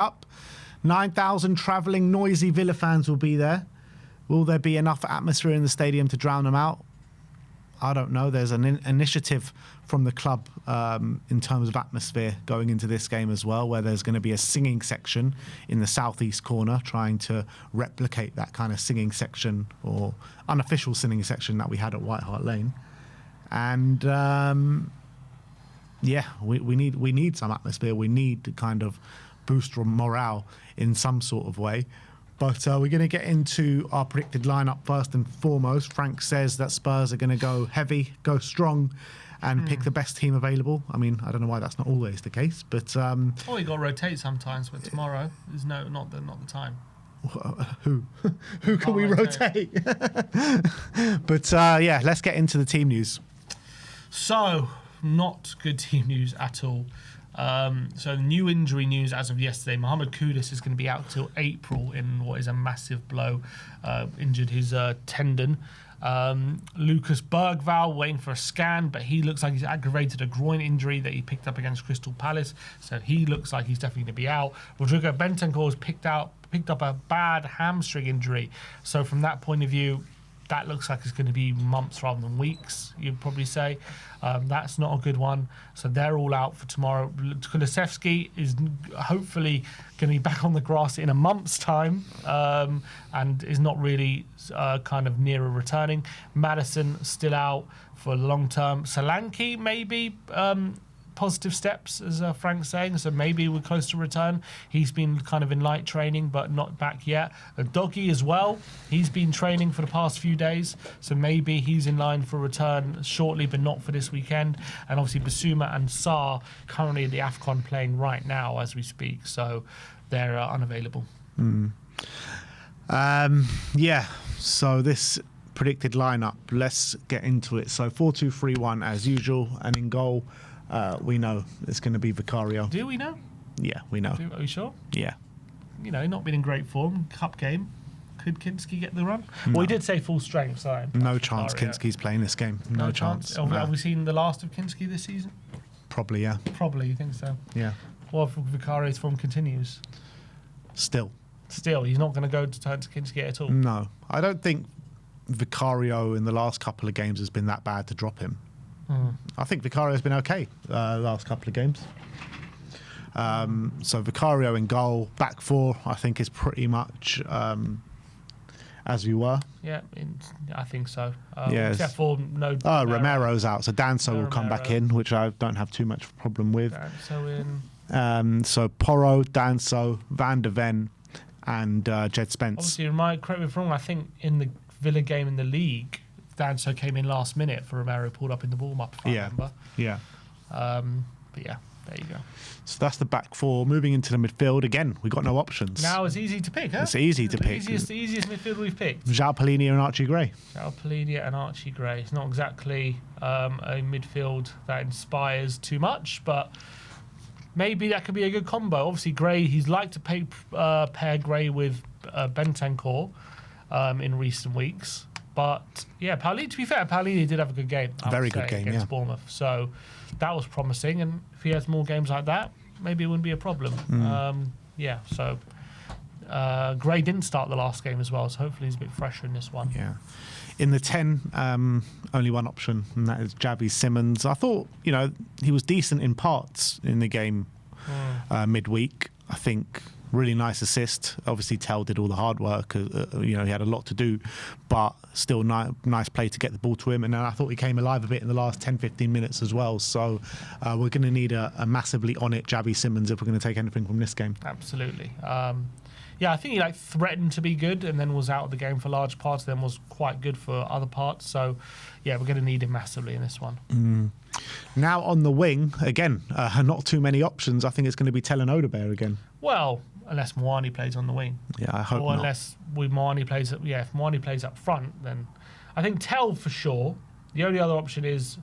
up. 9,000 travelling, noisy Villa fans will be there. Will there be enough atmosphere in the stadium to drown them out? I don't know. There's an initiative from the club in terms of atmosphere going into this game as well, where there's going to be a singing section in the southeast corner, trying to replicate that kind of singing section or unofficial singing section that we had at White Hart Lane. And yeah, we need some atmosphere. We need to kind of boost morale in some sort of way. But we're going to get into our predicted lineup first and foremost. Frank says that Spurs are going to go heavy, go strong, and pick the best team available. I mean, I don't know why that's not always the case, but you got to rotate sometimes. But tomorrow is not the time. Who can we rotate? But yeah, let's get into the team news. So, not good team news at all. So new injury news as of yesterday. Mohamed Kudus is going to be out till April in what is a massive blow. Injured his tendon. Lucas Bergvall waiting for a scan, but he looks like he's aggravated a groin injury that he picked up against Crystal Palace. So he looks like he's definitely going to be out. Rodrigo Bentancur has picked up a bad hamstring injury. So from that point of view, that looks like it's going to be months rather than weeks, you'd probably say. That's not a good one. So they're all out for tomorrow. Kulusevski is hopefully going to be back on the grass in a month's time and is not really kind of near a returning. Maddison still out for long term. Solanke maybe positive steps, as Frank's saying, so maybe we're close to return. He's been kind of in light training but not back yet. Doggy as well, he's been training for the past few days, so maybe he's in line for return shortly but not for this weekend. And obviously Basuma and Sarr currently at the AFCON playing right now as we speak, so they're unavailable. Yeah, so this predicted lineup, let's get into it. So 4-2-3-1 as usual, and in goal we know it's going to be Vicario. Do we know? Yeah, we know. Are you sure? Yeah. You know, not been in great form. Cup game. Could Kinski get the run? No. Well, he did say full strength. So no chance Kinski's playing this game. No chance. Have we seen the last of Kinski this season? Probably, yeah. Probably, you think so? Yeah. What if Vicario's form continues? Still, he's not going to go to turn to Kinski at all? No. I don't think Vicario in the last couple of games has been that bad to drop him. I think Vicario's been okay last couple of games. So Vicario in goal, back four, I think is pretty much as we were. Yeah, I think so. Yes. Except for Romero's out, so Danso will come back in, which I don't have too much problem with. Danso in. So Porro, Danso, Van der Ven, and Jed Spence. Obviously, correct me if I'm wrong, I think in the Villa game in the league, Danso came in last minute for Romero, pulled up in the warm-up, if I remember. Yeah. But yeah, there you go. So that's the back four. Moving into the midfield, again, we've got no options. Now it's easy to pick, huh? It's easy to pick. The easiest midfield we've picked. João Palhinha and Archie Gray. João Palhinha and Archie Gray. It's not exactly a midfield that inspires too much, but maybe that could be a good combo. Obviously, Gray, he's liked to pair Gray with Bentancur in recent weeks. But yeah, to be fair, Palhinha did have a good game. Very good game, against Bournemouth. So that was promising, and if he has more games like that, maybe it wouldn't be a problem. So Gray didn't start the last game as well, so hopefully he's a bit fresher in this one. Yeah. In the 10, only one option, and that is Javi Simmons. I thought, he was decent in parts in the game midweek. I think really nice assist. Obviously, Tell did all the hard work. He had a lot to do, but still nice play to get the ball to him. And then I thought he came alive a bit in the last 10-15 minutes as well. So we're going to need a massively on it Javi Simmons if we're going to take anything from this game. Absolutely. I think he threatened to be good and then was out of the game for large parts, then was quite good for other parts. So, yeah, we're going to need him massively in this one. Now on the wing, again, not too many options. I think it's going to be Tell and Odebear again. Well, unless Moani plays on the wing. Yeah, I hope not. Or unless Moani plays if Moani plays up front, then I think Tell for sure. The only other option is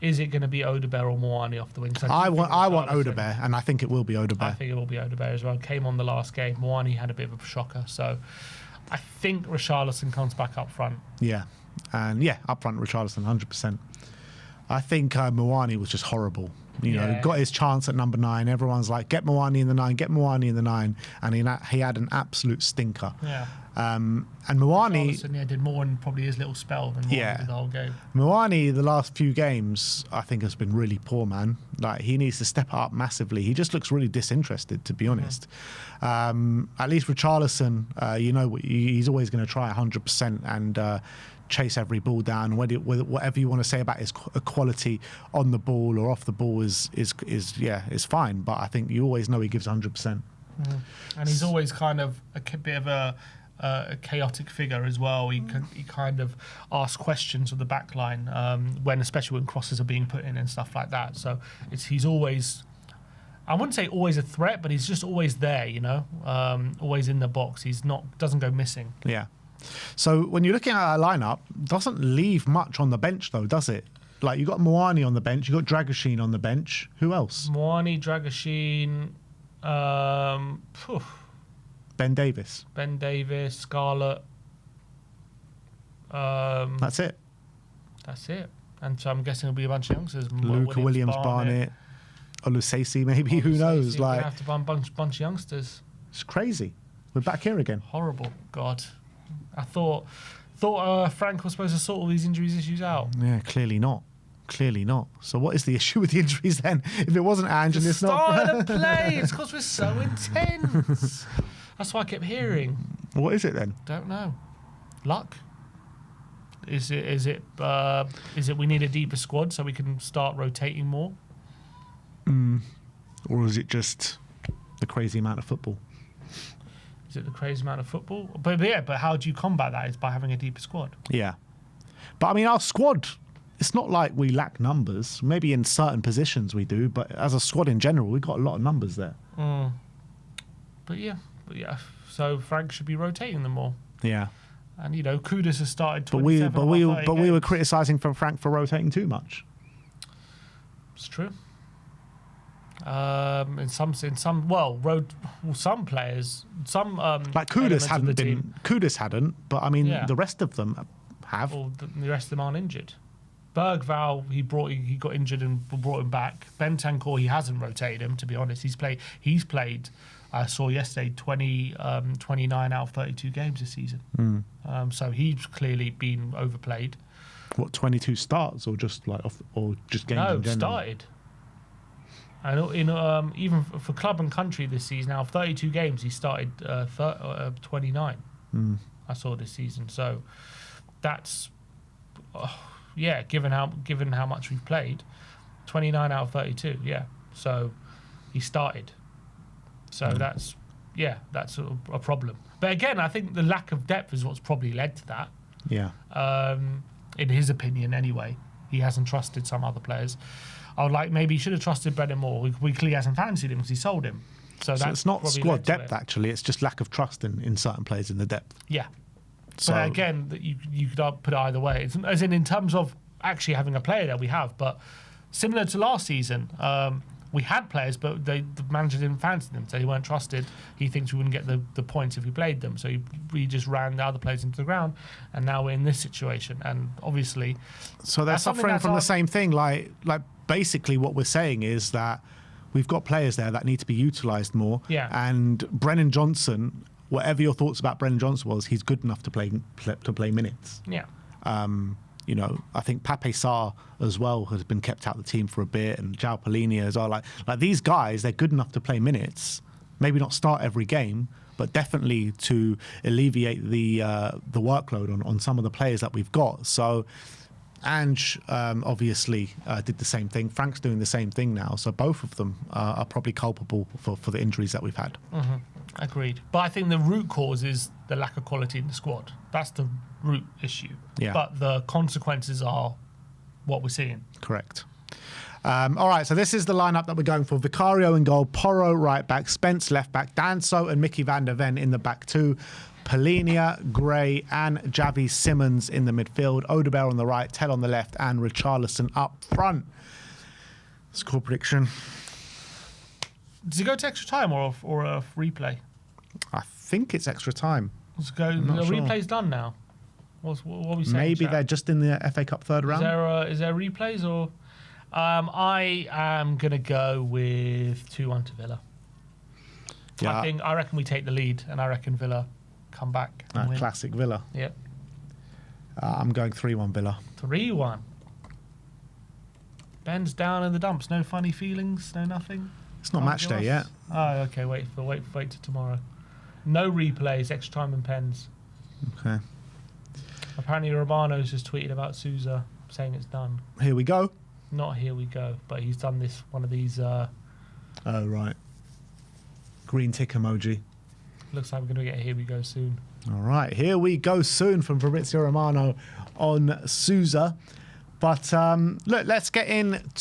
it going to be Odebear or Moani off the wing? I want Odebear, and I think it will be Odebear. I think it will be Odebear as well. Came on the last game. Moani had a bit of a shocker, so I think Richarlison comes back up front. Yeah, and up front Richarlison, 100%. I think Moani was just horrible You know, got his chance at number 9. Everyone's like, get Moani in the 9, get Moani in the 9. And he had an absolute stinker. Yeah. And Moani... did more in probably his little spell than Moani did the whole game. Moani, the last few games, I think has been really poor, man. Like, he needs to step up massively. He just looks really disinterested, to be honest. At least Richarlison, he's always going to try 100% and chase every ball down. Whatever you want to say about his quality on the ball or off the ball is fine. But I think you always know he gives 100%. And he's always kind of a bit of a chaotic figure as well. He kind of asks questions of the back line especially when crosses are being put in and stuff like that. So he's always, I wouldn't say always a threat, but he's just always there, always in the box. Doesn't go missing. Yeah. So when you're looking at our lineup, doesn't leave much on the bench though, does it? Like, you got Moani on the bench, you got Dragoshin on the bench. Who else? Moani, Dragoshin, Ben Davis, Scarlett. That's it. And so I'm guessing it'll be a bunch of youngsters. Luca Williams, Barnett, Olusesi, maybe. Who knows? Like, we have to buy a bunch of youngsters. It's crazy. We're back here again. Horrible. God. I thought Frank was supposed to sort all these issues out. Yeah, clearly not. So what is the issue with the injuries then? If it wasn't Ange and it's not... Style of play. It's because we're so intense. That's what I kept hearing. What is it then? Don't know. Luck? Is it we need a deeper squad so we can start rotating more? Or is it just the crazy amount of football? Is it the crazy amount of football? But how do you combat that? Is by having a deeper squad. Yeah. But I mean, our squad, it's not like we lack numbers. Maybe in certain positions we do, but as a squad in general, we've got a lot of numbers there. But yeah. So Frank should be rotating them more. Yeah. And Kudus has started. But we were criticising Frank for rotating too much. It's true. Some players, like Kudus hadn't, but I mean the rest of them have. Well, the rest of them aren't injured. Bergval, he got injured and brought him back. Bentancur, he hasn't rotated him, to be honest. He's played. I saw yesterday 29 out of 32 games this season. So he's clearly been overplayed. What, 22 starts or just games in general? No, started. And even for club and country this season, out of 32 games, he started 29. I saw this season. So that's given how much we've played, 29 out of 32. Yeah, so he started. So that's a problem. But again, I think the lack of depth is what's probably led to that. Yeah. In his opinion, anyway, he hasn't trusted some other players. Maybe he should have trusted Brennan more. We clearly hasn't fancied him because he sold him. So that's it's not squad depth, actually. It's just lack of trust in certain players in the depth. Yeah. So, but again, you could put it either way. As in terms of actually having a player there, we have. But similar to last season, we had players, but the manager didn't fancy them, so he weren't trusted. He thinks we wouldn't get the points if we played them, so we just ran the other players into the ground, and now we're in this situation. And obviously, so they're suffering from the same thing. Like basically, what we're saying is that we've got players there that need to be utilised more. Yeah. And Brennan Johnson, whatever your thoughts about Brennan Johnson was, he's good enough to play minutes. Yeah. I think Pape Sarr as well has been kept out of the team for a bit, and João Palhinha as well. Like these guys, they're good enough to play minutes. Maybe not start every game, but definitely to alleviate the workload on some of the players that we've got. So Ange obviously did the same thing. Frank's doing the same thing now. So both of them are probably culpable for the injuries that we've had. Mm-hmm. Agreed. But I think the root cause is the lack of quality in the squad. That's the root issue. Yeah. But the consequences are what we're seeing. Correct. All right, so this is the lineup that we're going for. Vicario in goal, Porro right back, Spence left back, Danso and Mickey van der Ven in the back two, Palhinha, Gray and Javi Simmons in the midfield, Odegaard on the right, Tell on the left and Richarlison up front. Score prediction. Does it go to extra time or a replay? I think it's extra time. Let's go. The replay's done now. What are we saying? Maybe they're just in the FA Cup third round. Is there replays or? I am going to go with 2-1 to Villa. Yeah. I reckon we take the lead, and I reckon Villa come back and win. Classic Villa. Yep. I'm going 3-1 Villa. 3-1. Ben's down in the dumps. No funny feelings. No nothing. It's not match day yet. Oh, okay. Wait till tomorrow. No replays. Extra time and pens. Okay. Apparently, Romano's just tweeted about Sousa saying it's done. Here we go. Not here we go, but he's done one of these. Oh right. Green tick emoji. Looks like we're going to get a here we go soon. All right, here we go soon from Fabrizio Romano on Sousa. But look, let's get in